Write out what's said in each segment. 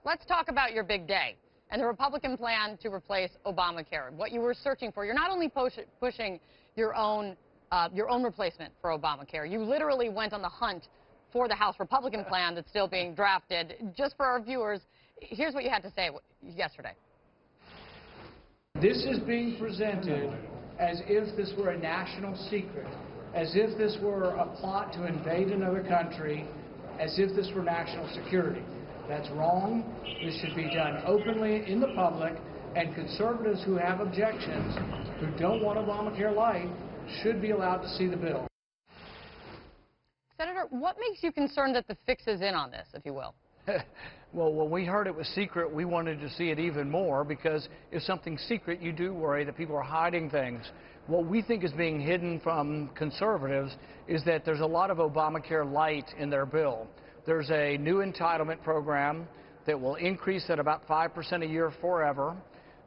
let's talk about your big day and the Republican plan to replace Obamacare. What you were searching for, you're not only pushing your own replacement for Obamacare, you literally went on the hunt for the House Republican plan that's still being drafted. Just for our viewers, here's what you had to say yesterday. This is being presented as if this were a national secret, as if this were a plot to invade another country, as if this were national security. That's wrong. This should be done openly in the public, and conservatives who have objections, who don't want Obamacare light, should be allowed to see the bill. Senator, what makes you concerned that the fix is in on this, if you will? Well, when we heard it was secret, we wanted to see it even more, because if something's secret, you do worry that people are hiding things. What we think is being hidden from conservatives is that there's a lot of Obamacare light in their bill. There's a new entitlement program that will increase at about 5% a year forever.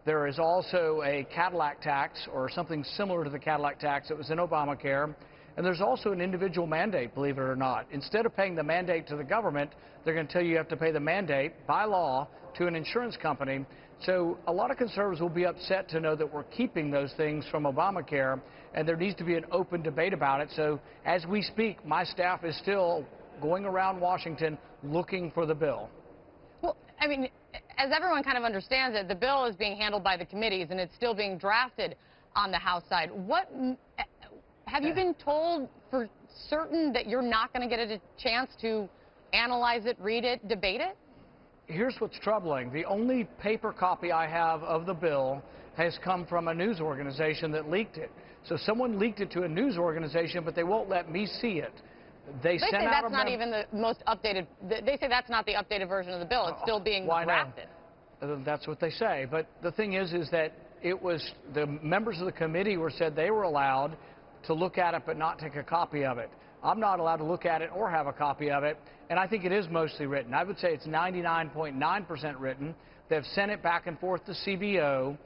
There is also a Cadillac tax, or something similar to the Cadillac tax that was in Obamacare. And there's also an individual mandate, believe it or not. Instead of paying the mandate to the government, they're going to tell you have to pay the mandate by law to an insurance company. So a lot of conservatives will be upset to know that we're keeping those things from Obamacare, and there needs to be an open debate about it. So as we speak, my staff is still going around Washington looking for the bill. Well, I mean, as everyone kind of understands it, the bill is being handled by the committees, and it's still being drafted on the House side. Have you been told for certain that you're not going to get a chance to analyze it, read it, debate it? Here's what's troubling. The only paper copy I have of the bill has come from a news organization that leaked it. So someone leaked it to a news organization, but they won't let me see it. They say that's not even the most updated. They say that's not the updated version of the bill. It's still being drafted. That's what they say. But the thing is that it was the members of the committee said they were allowed to look at it but not take a copy of it. I'm not allowed to look at it or have a copy of it, and I think it is mostly written. I would say it's 99.9% written. They've sent it back and forth to CBO,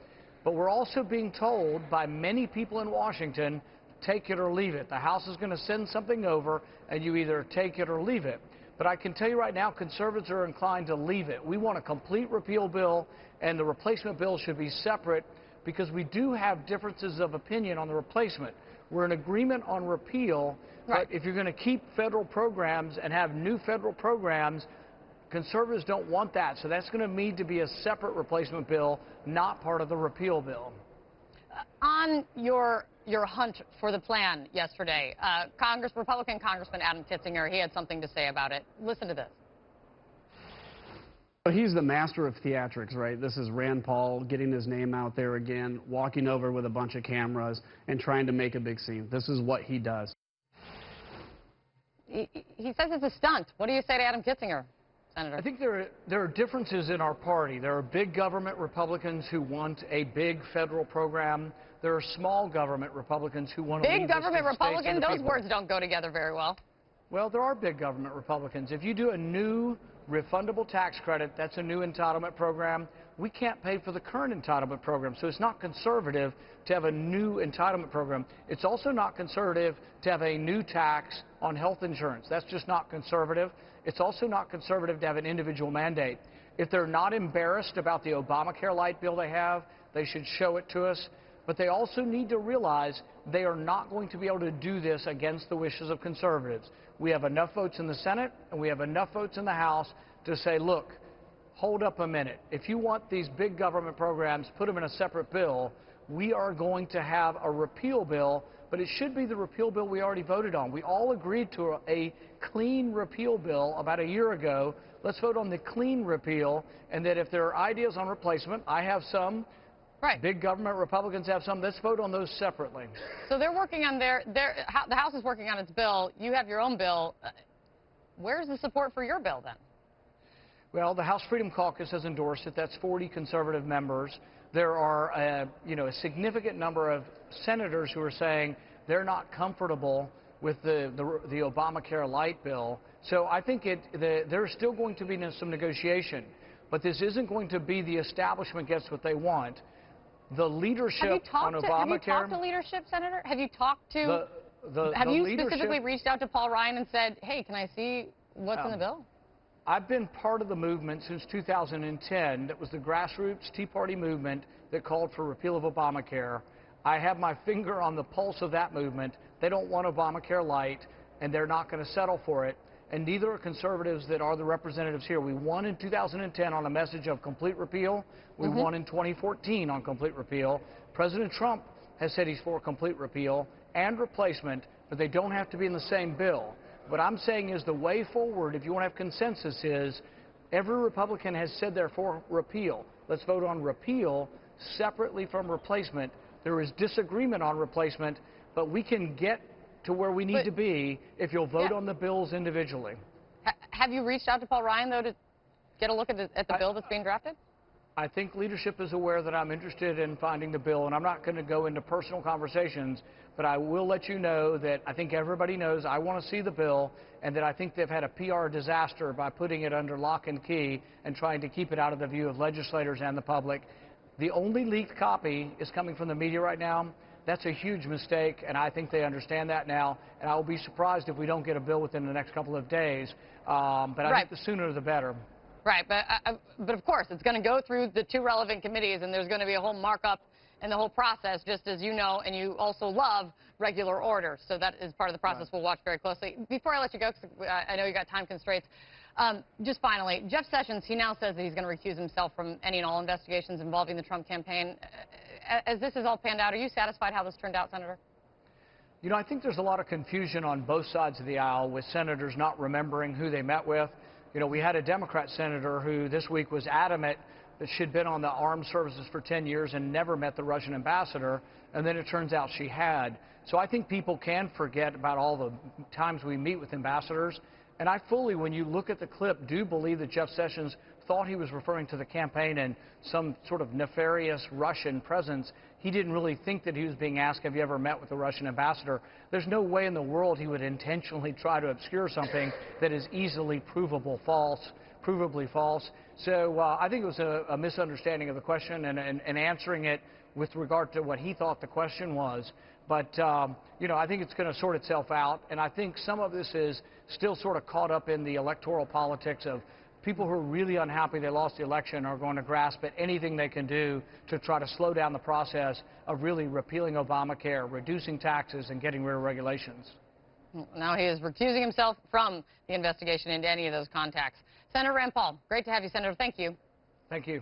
but we're also being told by many people in Washington, take it or leave it. The House is going to send something over, and you either take it or leave it. But I can tell you right now, conservatives are inclined to leave it. We want a complete repeal bill, and the replacement bill should be separate, because we do have differences of opinion on the replacement. We're in agreement on repeal, but if you're going to keep federal programs and have new federal programs, conservatives don't want that. So that's going to need to be a separate replacement bill, not part of the repeal bill. On your hunt for the plan yesterday, Republican Congressman Adam Kinzinger, he had something to say about it. Listen to this. He's the master of theatrics, right? This is Rand Paul getting his name out there again, walking over with a bunch of cameras and trying to make a big scene. This is what he does. He says it's a stunt. What do you say to Adam Kinzinger, Senator? I think there are differences in our party. There are big government Republicans who want a big federal program. There are small government Republicans who want to leave big government Republican? Those people. Words don't go together very well. Well, there are big government Republicans. If you do a new refundable tax credit, that's a new entitlement program. We can't pay for the current entitlement program, so it's not conservative to have a new entitlement program. It's also not conservative to have a new tax on health insurance. That's just not conservative. It's also not conservative to have an individual mandate. If they're not embarrassed about the Obamacare light bill they have, they should show it to us. But they also need to realize they are not going to be able to do this against the wishes of conservatives. We have enough votes in the Senate and we have enough votes in the House to say, look, hold up a minute. If you want these big government programs, put them in a separate bill. We are going to have a repeal bill, but it should be the repeal bill we already voted on. We all agreed to a clean repeal bill about a year ago. Let's vote on the clean repeal, and that if there are ideas on replacement, I have some. Right. Big government Republicans have some. Let's vote on those separately. So they're working on the House is working on its bill. You have your own bill. Where's the support for your bill then? Well, the House Freedom Caucus has endorsed it. That's 40 conservative members. There are a significant number of senators who are saying they're not comfortable with the Obamacare light bill. So I think there's still going to be some negotiation, but this isn't going to be the establishment gets what they want. The leadership on Obamacare. Have you talked to leadership, Senator? Have you talked to? Have you specifically reached out to Paul Ryan and said, "Hey, can I see what's in the bill?" I've been part of the movement since 2010 that was the grassroots Tea Party movement that called for repeal of Obamacare. I have my finger on the pulse of that movement. They don't want Obamacare light, and they're not going to settle for it. And neither are conservatives that are the representatives here. We won in 2010 on a message of complete repeal. We won in 2014 on complete repeal. President Trump has said he's for complete repeal and replacement, but they don't have to be in the same bill. What I'm saying is the way forward, if you want to have consensus, is every Republican has said they're for repeal. Let's vote on repeal separately from replacement. There is disagreement on replacement, but we can get to where we need to be if you'll vote on the bills individually. Have you reached out to Paul Ryan, though, to get a look at the bill that's being drafted? I think leadership is aware that I'm interested in finding the bill, and I'm not going to go into personal conversations, but I will let you know that I think everybody knows I want to see the bill, and that I think they've had a PR disaster by putting it under lock and key and trying to keep it out of the view of legislators and the public. The only leaked copy is coming from the media right now. That's a huge mistake, and I think they understand that now, and I will be surprised if we don't get a bill within the next couple of days, but I think the sooner the better. Right, but of course, it's going to go through the two relevant committees, and there's going to be a whole markup in the whole process, just as you know, and you also love regular order. So that is part of the process we'll watch very closely. Before I let you go, because I know you got time constraints, just finally, Jeff Sessions, he now says that he's going to recuse himself from any and all investigations involving the Trump campaign. As this is all panned out, are you satisfied how this turned out, Senator? You know, I think there's a lot of confusion on both sides of the aisle with senators not remembering who they met with. You know, we had a Democrat senator who this week was adamant that she'd been on the armed services for 10 years and never met the Russian ambassador, and then it turns out she had. So I think people can forget about all the times we meet with ambassadors. And I fully, when you look at the clip, do believe that Jeff Sessions thought he was referring to the campaign and some sort of nefarious Russian presence. He didn't really think that he was being asked, have you ever met with the Russian ambassador? There's no way in the world he would intentionally try to obscure something that is easily provably false. So I think it was a misunderstanding of the question and answering it with regard to what he thought the question was. But, you know, I think it's going to sort itself out. And I think some of this is still sort of caught up in the electoral politics of people who are really unhappy they lost the election are going to grasp at anything they can do to try to slow down the process of really repealing Obamacare, reducing taxes, and getting rid of regulations. Now he is recusing himself from the investigation into any of those contacts. Senator Rand Paul, great to have you, Senator. Thank you. Thank you.